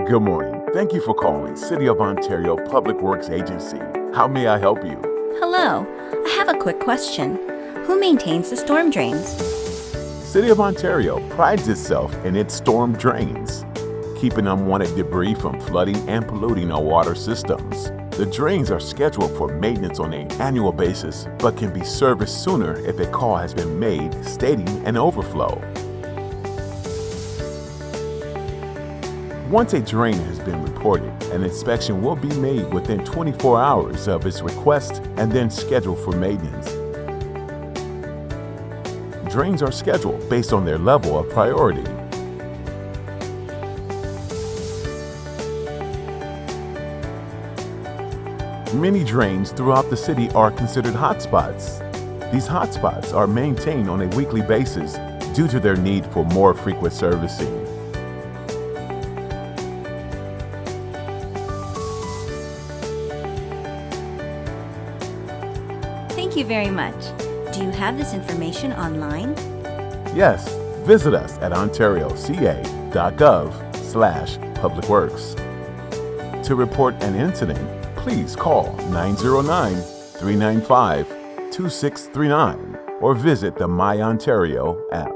Good morning. Thank you for calling City of Ontario Public Works Agency. How may I help you? Hello, I have a quick question. Who maintains the storm drains? City of Ontario prides itself in its storm drains, keeping unwanted debris from flooding and polluting our water systems. The drains are scheduled for maintenance on an annual basis, but can be serviced sooner if a call has been made stating an overflow. Once a drain has been reported, an inspection will be made within 24 hours of its request and then scheduled for maintenance. Drains are scheduled based on their level of priority. Many drains throughout the city are considered hotspots. These hotspots are maintained on a weekly basis due to their need for more frequent servicing. Thank you very much. Do you have this information online? Yes, visit us at OntarioCA.gov/PublicWorks. To report an incident, please call 909-395-2639 or visit the My Ontario app.